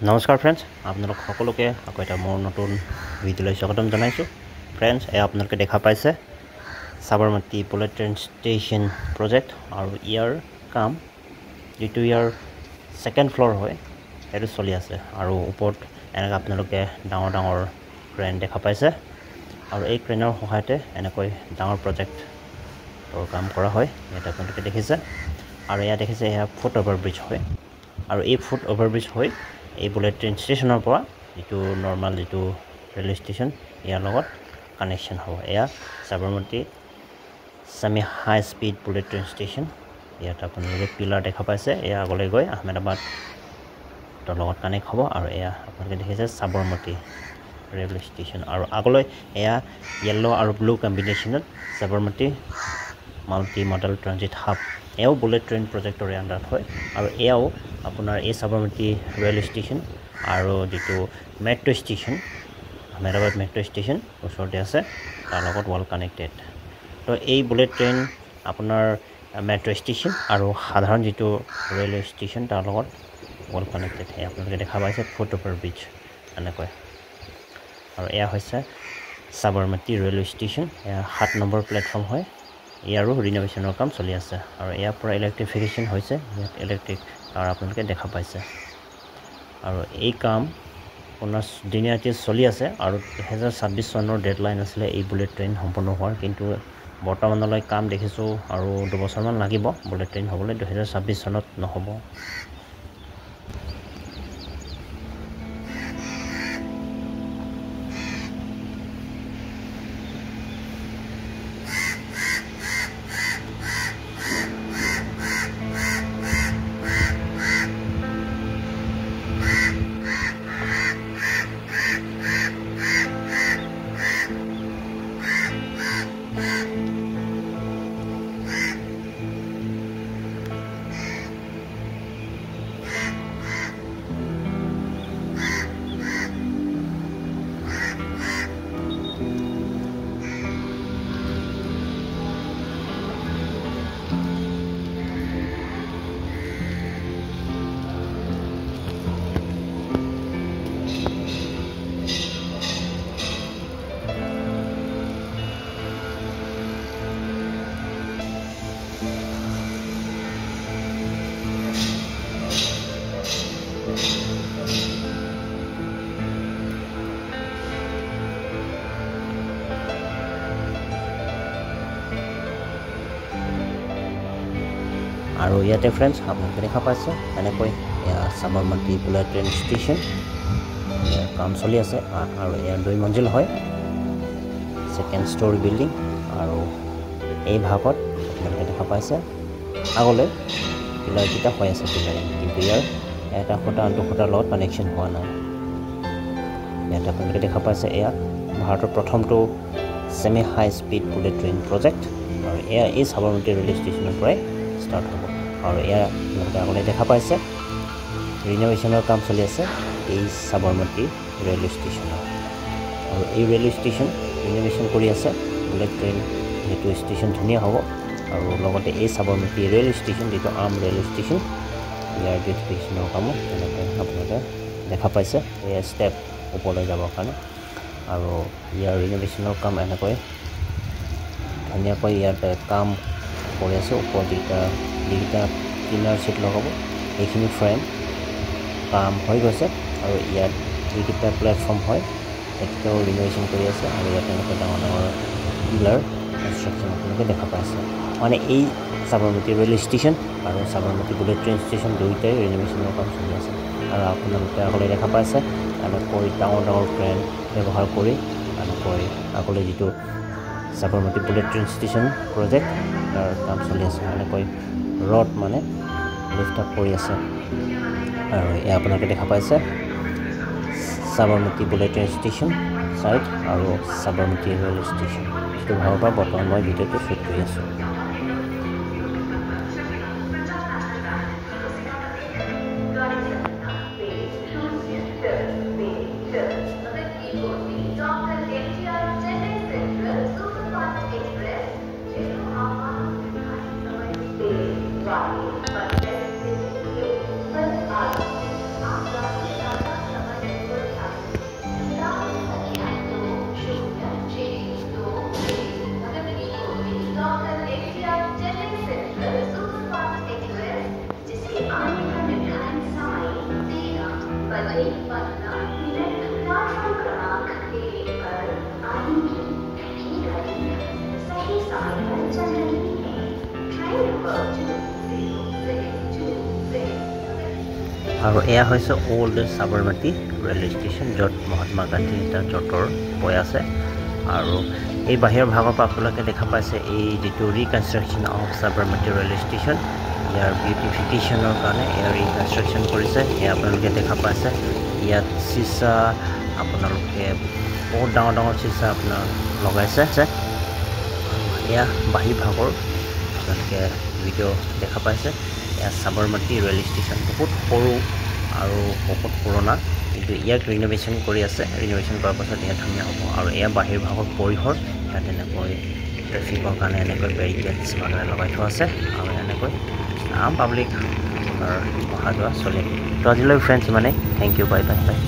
নমস্কাৰ ফ্ৰেণ্ডছ, আপোনালোক সকলোকে আকৌ এটা মোৰ নতুন ভিডিঅ'লৈ স্বাগতম জনাইছোঁ। ফ্ৰেণ্ডছ, এয়া আপোনালোকে দেখা পাইছে Sabarmati bullet train station project, আৰু ইয়াৰ কাম যিটো ইয়াৰ ছেকেণ্ড ফ্ল'ৰ হয় সেইটো চলি আছে। আৰু ওপৰত এনেকৈ আপোনালোকে ডাঙৰ ডাঙৰ ক্ৰেন দেখা পাইছে, আৰু এই ক্ৰেনৰ সহায়তে এনেকৈ ডাঙৰ প্ৰজেক্টৰ কাম কৰা হয়। ইয়াত আপোনালোকে দেখিছে, আৰু এয়া দেখিছে এয়া ফুট অভাৰ ব্ৰিজ হয়। আৰু এই ফুট অভাৰ ব্ৰিজ হয় এই বুলেট ট্ৰেইন ষ্টেচনৰ পৰা যিটো নৰ্মাল যিটো ৰেলৱে ষ্টেচন ইয়াৰ লগত কানেকশ্যন হ'ব। এয়া সাবৰমতী ছেমি হাই স্পীড বুলেট ট্ৰেইন ষ্টেচন। ইয়াত আপোনালোকে পিলাৰ দেখা পাইছে, এয়া আগলৈ গৈ আহমেদাবাদৰ লগত কানেক্ট হ'ব। আৰু এয়া আপোনালোকে দেখিছে সাবৰমতী ৰেলৱে ষ্টেচন, আৰু আগলৈ এয়া য়েল্ল' আৰু ব্লু কম্বিনেশ্যনত Sabarmati multi model transit hub, এয়াও বুলেট ট্ৰেইন প্ৰজেক্টৰে আণ্ডাৰত হয়। আৰু এয়াও আপোনাৰ এই সাবৰমতী ৰেলৱে ষ্টেচন আৰু যিটো metro' station Ahmedabad metro' station ওচৰতে আছে, তাৰ লগত ৱাল কানেক্টেড। তো এই বুলেট ট্ৰেইন আপোনাৰ মেট্ৰ' ষ্টেচন আৰু সাধাৰণ যিটো ৰেলৱে ষ্টেচন তাৰ লগত ৱাল কানেক্টেড। এই আপোনালোকে দেখা পাইছে ফুট অভাৰ ব্ৰিজ এনেকৈ। আৰু এয়া হৈছে সাবৰমতী ৰেলৱে ষ্টেচন, এয়া 7 নম্বৰ প্লেটফৰ্ম হয়। ইয়াৰো ৰিন'ভেশ্যনৰ কাম চলি আছে, আৰু ইয়াৰ পৰা ইলেক্ট্ৰিফিকেশ্যন হৈছে। ইয়াত ইলেক্ট্ৰিক কাৰ আপোনালোকে দেখা পাইছে, আৰু এই কাম আপোনাৰ দিনীয়াকৈ চলি আছে। আৰু 2026 চনৰ ডেডলাইন আছিলে এই বুলেট ট্ৰেইন সম্পূৰ্ণ হোৱাৰ, কিন্তু বৰ্তমানলৈ কাম দেখিছোঁ আৰু 2 বছৰমান লাগিব বুলেট ট্ৰেইন হ'বলৈ, 2026 চনত নহ'ব। আৰু ইয়াতে ফ্ৰেণ্ডছ আপোনালোকে দেখা পাইছে এনেকৈ এয়া সাবৰমতী বুলেট ট্ৰেইন ষ্টেচন ইয়াৰ কাম চলি আছে। আৰু এয়া 2 মঞ্জিল হয়, ছেকেণ্ড ষ্ট'ৰী বিল্ডিং। আৰু এই ভাগত আপোনালোকে দেখা পাইছে আগলৈ পিলাৰকেইটা হৈ আছে পিলাৰিং, কিন্তু ইয়াৰ এটা খুঁটা আনটো খুঁটাৰ লগত কানেকশ্যন হোৱা নাই। ইয়াত আপোনালোকে দেখা পাইছে এয়া ভাৰতৰ প্ৰথমটো ছেমি হাই স্পীড বুলেট ট্ৰেইন প্ৰজেক্ট, আৰু এয়া এই সাবৰমতী ৰেলৱে ষ্টেচনৰ পৰাই ষ্টাৰ্ট হ'ব। আৰু এয়া আপোনালোকে আগলৈ দেখা পাইছে ৰিন'ভেশ্যনৰ কাম চলি আছে এই সাবৰমতী ৰেলৱে ষ্টেচনৰ। আৰু এই ৰেলৱে ষ্টেচন ৰিন'ভেশ্যন কৰি আছে, বুলেট ট্ৰেইন যিটো ষ্টেচন ধুনীয়া হ'ব। আৰু লগতে এই সাবৰমতী ৰেলৱে ষ্টেচন যিটো আৰ্ম ৰেলৱে ষ্টেচন ইয়াৰ বিউটিফিকেশ্যনৰ কামো এনেকৈ আপোনালোকে দেখা পাইছে। এয়া ষ্টেপ ওপৰলৈ যাবৰ কাৰণে, আৰু ইয়াৰ ৰিন'ভেশ্যনৰ কাম এনেকৈ ধুনীয়াকৈ ইয়াত কাম কৰি আছে। ওপৰত যিকেইটা কিনাৰ চিট লগাব সেইখিনি ফ্ৰেম কাম হৈ গৈছে, আৰু ইয়াত যিকেইটা প্লেটফৰ্ম হয় সেইকেইটাও ৰিন'ভেশ্যন কৰি আছে। আৰু ইয়াত এনেকৈ ডাঙৰ ডাঙৰ পিলাৰ কনষ্ট্ৰাকশ্যন আপোনালোকে দেখা পাইছে। মানে এই সাবৰমতী ৰেলৱে ষ্টেচন আৰু সাবৰমতী বুলেট ট্ৰেইন ষ্টেচন দুয়োটাই ৰিন'ভেশ্যনৰ কাম চলি আছে। আৰু আপোনালোকে আগলৈ দেখা পাইছে এনেকৈ ডাঙৰ ডাঙৰ ক্ৰেন ব্যৱহাৰ কৰি এনেকৈ আগলৈ যিটো Sabarmati bullet train station project তাৰ কাম চলি আছে। এনেকৈ ৰড মানে লিফ্ট আপ কৰি আছে। আৰু এয়া আপোনালোকে দেখা পাইছে Sabarmati bullet train station side আৰু সাবৰমতী ৰেলৱে ষ্টেচন, যিটো ভাগৰ পৰা বৰ্তমান মই ভিডিঅ'টো শ্বুট কৰি আছোঁ। আৰু এয়া হৈছে ওল্ড সাবৰমতী ৰেলৱে ষ্টেচন, য'ত মহাত্মা গান্ধী এটা জঁটৰ বৈ আছে। আৰু এই বাহিৰৰ ভাগৰ পৰা আপোনালোকে দেখা পাইছে এই যিটো ৰিকনষ্ট্ৰাকশ্যন অফ সাবৰমতী ৰেলৱে ষ্টেচন, ইয়াৰ বিউটিফিকেশ্যনৰ কাৰণে ইয়াৰ ৰিকনষ্ট্ৰাকশ্যন কৰিছে। এয়া আপোনালোকে দেখা পাইছে ইয়াত চিচা, আপোনালোকে বহুত ডাঙৰ ডাঙৰ চিচা আপোনাৰ লগাইছে। এয়া বাহিৰ ভাগৰ আপোনালোকে ভিডিঅ' দেখা পাইছে। এয়া সাবৰমতী ৰেল ষ্টেচন বহুত সৰু আৰু বহুত পুৰণা, কিন্তু ইয়াক ৰিন'ভেশ্যন কৰি আছে। ৰিন'ভেশ্যন কৰাৰ পাছত ইয়াত ধুনীয়া হ'ব। আৰু এয়া বাহিৰ ভাগৰ পৰিসৰ, ইয়াত এনেকৈ ট্ৰেফিকৰ কাৰণে এনেকৈ বেৰিকেডছ মানুহে লগাই থোৱা আছে। আৰু এনেকৈ পাব্লিক আপোনাৰ অহা যোৱা চলে। তো আজিলৈ ফ্ৰেণ্ডছ ইমানেই। Thank you, bye bye by.